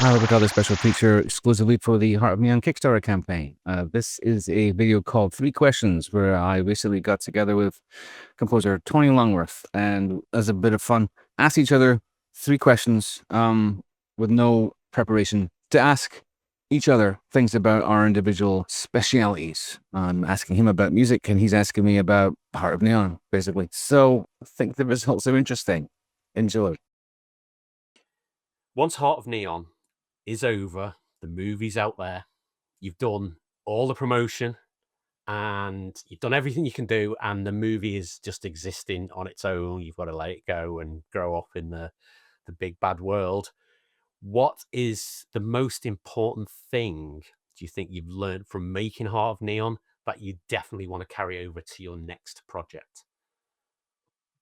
I hope we got a special feature exclusively for the Heart of Neon Kickstarter campaign. This is a video called Three Questions, where I recently got together with composer Tony Longworth and, as a bit of fun, asked each other three questions with no preparation to ask each other things about our individual specialities. I'm asking him about music, and he's asking me about Heart of Neon, basically. So I think the results are interesting. Enjoy. Once Heart of Neon is over, the movie's out there, you've done all the promotion and you've done everything you can do, and the movie is just existing on its own. You've got to let it go and grow up in the big bad world. What is the most important thing do you think you've learned from making Heart of Neon that you definitely want to carry over to your next project?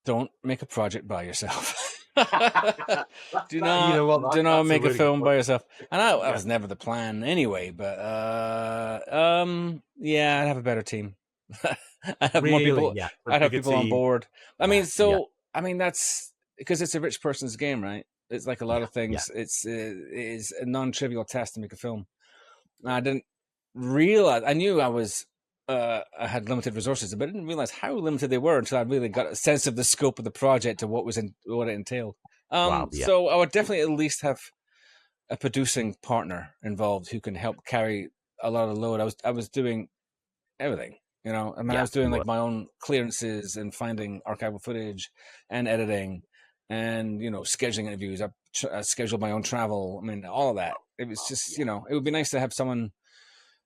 Don't make a project by yourself. do You know what? not do not That's a make a really good film point. by yourself. And that Yeah. was never the plan anyway. But yeah, I'd have a better team. I'd have more Really? people. Yeah. A I'd have bigger people on team. board. Yeah. Yeah. That's because it's a rich person's game, right? It's like a lot Yeah. of things. It is a non-trivial task to make a film. I didn't realize. I knew I had limited resources, but I didn't realize how limited they were until I really got a sense of the scope of the project and what it entailed. Wow. Yeah. So I would definitely at least have a producing partner involved who can help carry a lot of the load. I was doing everything, I mean, I Yeah. was doing You like were. my own clearances and finding archival footage and editing and scheduling interviews. I scheduled my own travel. I mean, all of that. It was just, Yeah. it would be nice to have someone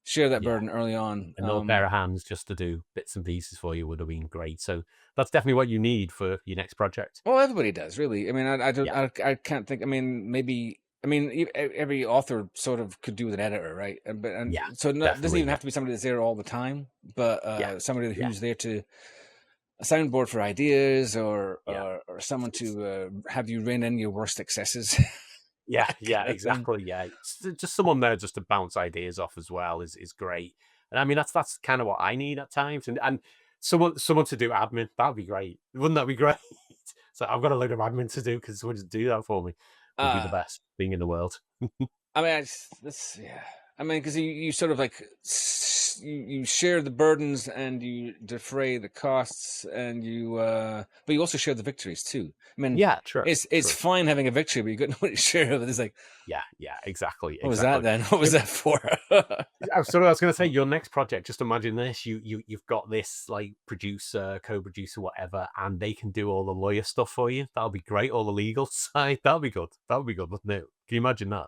share that Yeah. burden early on. Another pair of hands just to do bits and pieces for you would have been great. So that's definitely what you need for your next project. Well, everybody does, really. I mean, I don't, Yeah. I can't think. I mean, maybe. I mean, every author sort of could do with an editor, right? And Yeah. so it doesn't Definitely. even have to be somebody that's there all the time, but Yeah. somebody Yeah. who's there to a soundboard for ideas, or Yeah. or someone to have you rein in your worst excesses. Yeah. That Yeah. kind of thing. Exactly. Yeah. Just someone there just to bounce ideas off as well is great. And I mean that's kind of what I need at times. And someone to do admin, that'd be great. Wouldn't that be great? So I've got a load of admin to do because someone to do that for me would be the Uh, best thing in the world. I mean, that's yeah. I mean, because you sort of like you share the burdens and you defray the costs, and but you also share the victories too. I mean, Yeah. True. it's fine having a victory, but you got nobody to share with. It's like, Yeah. Yeah. Exactly. what was that Exactly. then? What was that for? I was going to say your next project. Just imagine this: you've got this like producer, co-producer, whatever, and they can do all the lawyer stuff for you. That'll be great. All the legal side. That'll be good. That'll be good, wouldn't it? Can you imagine that?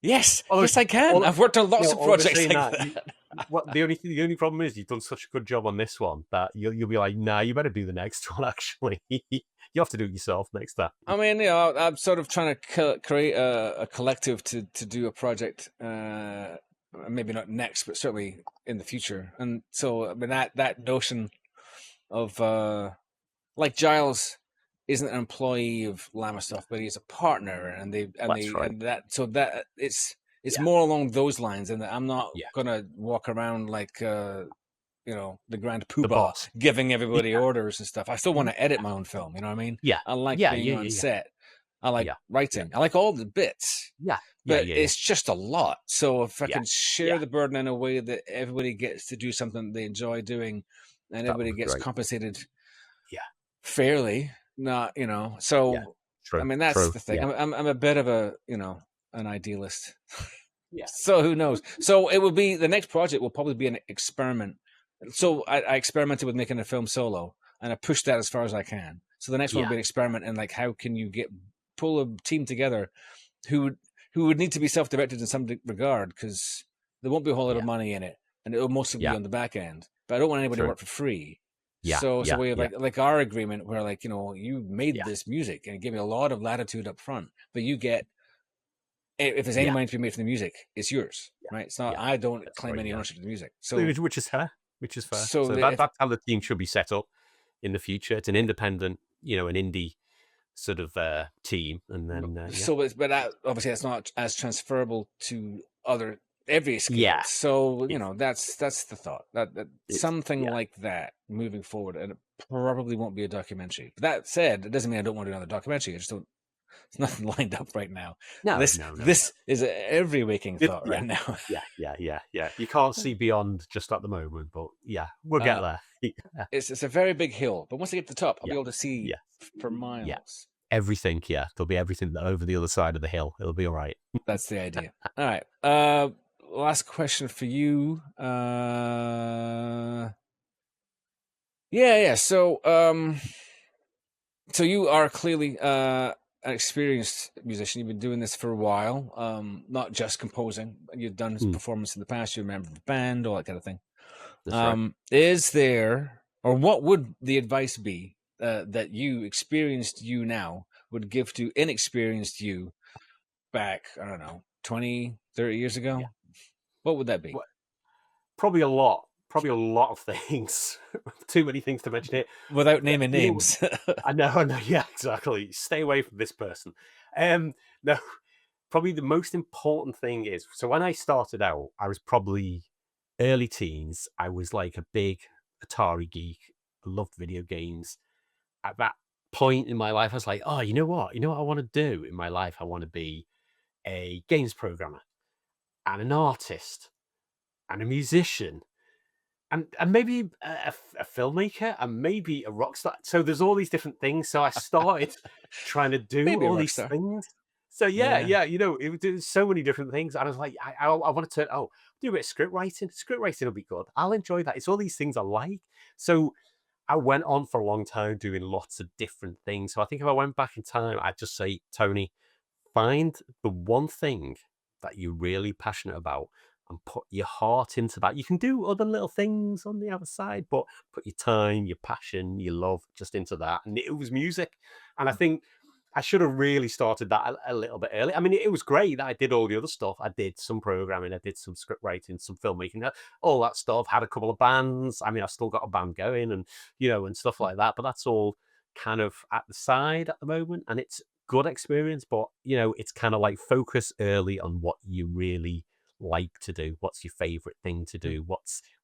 Yes, Although, yes, I can. I've worked on lots of although projects saying like that, that. what the only problem is you've done such a good job on this one that you'll be like, nah, you better do the next one. Actually, you have to do it yourself next time. I mean, I'm sort of trying to create a collective to do a project. Maybe not next, but certainly in the future. And so, I mean, that notion of like Giles isn't an employee of Lamasoft, but he's a partner, and That's right. that it's Yeah, more along those lines, and that I'm not yeah. gonna walk around like the grand The poobah boss. giving everybody Yeah, orders and stuff. I still want to edit my own film. You know what I mean? yeah, I like yeah, being yeah, on yeah, set. I like yeah, yeah, writing. I like all the bits, yeah, yeah, but yeah, yeah, it's just a lot. So if I yeah, can share yeah. the burden in a way that everybody gets to do something they enjoy doing, and That would everybody be gets great. compensated Yeah, fairly, not yeah. So I True, mean, that's true. the thing. Yeah, I'm a bit of a an idealist. yeah, So who knows? So it will be the next project will probably be an experiment. So I experimented with making a film solo, and I pushed that as far as I can. So the next one will yeah, be an experiment in like how can you pull a team together who would need to be self-directed in some regard, because there won't be a whole lot of yeah, money in it, and it will mostly be yeah. on the back end. But I don't want anybody to True. work for free. Yeah, So it's a yeah, way of yeah, like our agreement where like you made yeah, this music and give me a lot of latitude up front, but you get if there's any yeah, money to be made from the music, it's yours, yeah, right? It's not yeah. I don't That's claim great. any Yeah. ownership of the music. So Which is fair. Which is fair. so So the, if that's how the team should be set up in the future. It's an independent, an indie sort of team, and then yeah, but that, obviously that's not as transferable to other every skill. yeah, So it's that's the thought that it's something yeah, like that moving forward, and it probably won't be a documentary. But that said, it doesn't mean I don't want to do another documentary. I just don't. There's nothing lined up right now. No, This no. is every waking thought Yeah. right now. Yeah. You can't see beyond just at the moment, but yeah, we'll get there. It's a very big hill, but once I get to the top, I'll be able to see for Yeah. miles. Everything, yeah. There'll be everything over the other side of the hill. It'll be all right. That's the idea. All right. Last question for you. Yeah. So, so you are clearly an experienced musician. You've been doing this for a while. Not just composing. You've done performance in the past. You're a member of the band, all that kind of thing. That's right. Is there, or what would the advice be that you, experienced you now, would give to inexperienced you back, I don't know, 20, 30 years ago? Yeah. What would that be? Probably a lot of things. Too many things to mention it. Without naming names. I know, yeah, exactly. Stay away from this person. No, probably the most important thing is, so when I started out, I was probably early teens. I was like a big Atari geek. I loved video games. At that point in my life, I was like, oh, you know what I want to do in my life? I want to be a games programmer and an artist and a musician and maybe a filmmaker and maybe a rock star. So there's all these different things. So I started trying to do Maybe a all rock these star. things. So yeah, it was so many different things. And I was like, I want to do a bit of script writing. Script writing will be good. I'll enjoy that. It's all these things I like. So I went on for a long time doing lots of different things. So I think if I went back in time, I'd just say, Tony, find the one thing that you're really passionate about and put your heart into that. You can do other little things on the other side, but put your time, your passion, your love just into that. And it was music. And I think I should have really started that a little bit early. I mean, it was great that I did all the other stuff. I did some programming, I did some script writing, some filmmaking, all that stuff. Had a couple of bands. I mean, I've still got a band going and, and stuff like that. But that's all kind of at the side at the moment. And it's good experience, but, it's kind of like focus early on what you really like to do. What's your favorite thing to do?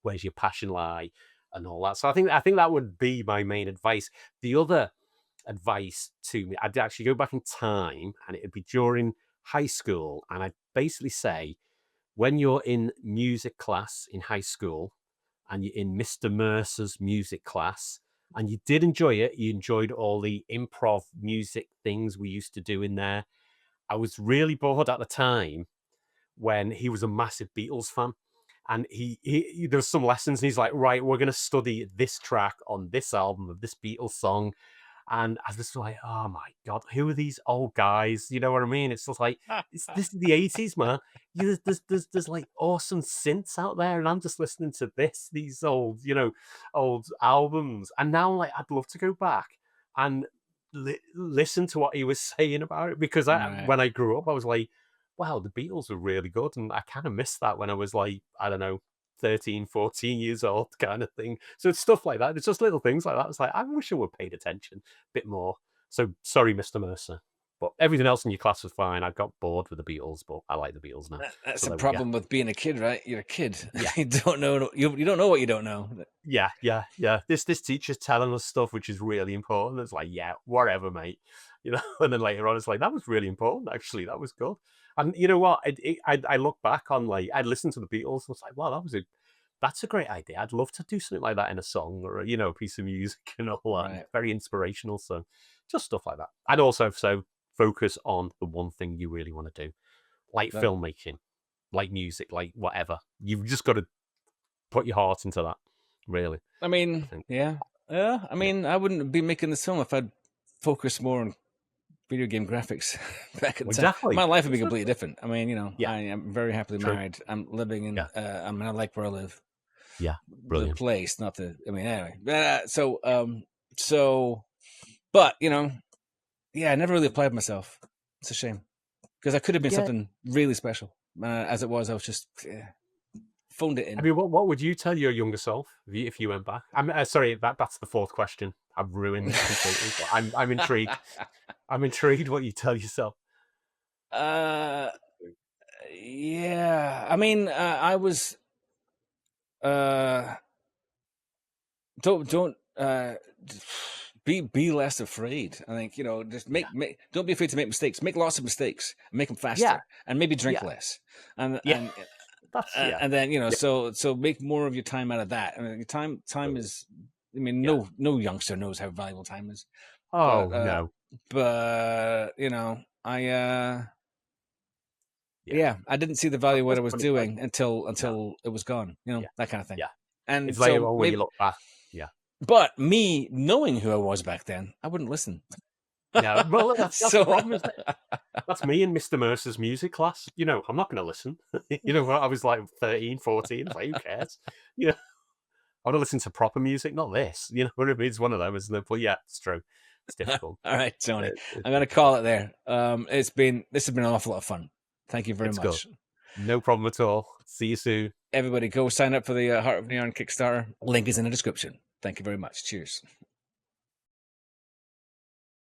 Where's your passion lie and all that. So I think that would be my main advice. The other advice to me, I'd actually go back in time and it'd be during high school. And I'd basically say, when you're in music class in high school and you're in Mr. Mercer's music class and you did enjoy it, you enjoyed all the improv music things we used to do in there. I was really bored at the time when he was a massive Beatles fan. And he there's some lessons and he's like, right, we're going to study this track on this album of this Beatles song. And I was just like, oh my God, who are these old guys? You know what I mean? It's just like, this is the 80s, man. There's like awesome synths out there. And I'm just listening to these old, old albums. And now, like, I'd love to go back and listen to what he was saying about it. Because when I grew up, I was like, wow, the Beatles were really good. And I kind of missed that when I was like, I don't know, 13, 14 years old kind of thing. So it's stuff like that. It's just little things like that. It's like, I wish I would have paid attention a bit more. So sorry, Mr. Mercer. But everything else in your class was fine. I got bored with the Beatles, but I like the Beatles now. That's the problem with being a kid, right? You're a kid. Yeah. You don't know what you don't know. Yeah. This teacher's telling us stuff which is really important. It's like, yeah, whatever, mate. And then later on, it's like, that was really important, actually. That was good. And you know what? I look back on, like, I'd listen to the Beatles and I was like, wow, that's a great idea. I'd love to do something like that in a song or a piece of music and all that. Right. Very inspirational. So just stuff like that. I'd also focus on the one thing you really want to do, like filmmaking, like music, like whatever. You've just got to put your heart into that, really. I mean, yeah. I mean, I wouldn't be making this film if I'd focus more on video game graphics back in exactly. My life would be completely different. I mean, I am very happily married. I'm living in I mean, I like where I live. Yeah, brilliant. The place, not the. I mean, anyway. But I never really applied myself. It's a shame because I could have been something really special. As it was, I was just phoned it in. I mean, what would you tell your younger self if you went back? I'm sorry, that's the fourth question. I've ruined it completely. I'm intrigued. I'm intrigued what you tell yourself. Yeah. I mean, I was. Don't be less afraid. I think, just make don't be afraid to make mistakes. Make lots of mistakes. Make them faster, and maybe drink less. And That's and then so make more of your time out of that. I mean, your time is. I mean, no youngster knows how valuable time is. Oh But, no. But I didn't see the value of what I was doing until it was gone. That kind of thing. Yeah. And It's so later on when maybe, you look back. Yeah. but me knowing who I was back then, I wouldn't listen. No, well, that's the problem, isn't it? So That's me in Mr. Mercer's music class. I'm not going to listen. I was like 13, 14. It's like, who cares? I want to listen to proper music, not this. What I mean? It's one of them, isn't it? But yeah, it's true. It's difficult. All right, Tony. I'm going to call it there. This has been an awful lot of fun. Thank you very much. Good. No problem at all. See you soon. Everybody go sign up for the Heart of Neon Kickstarter. Link is in the description. Thank you very much. Cheers.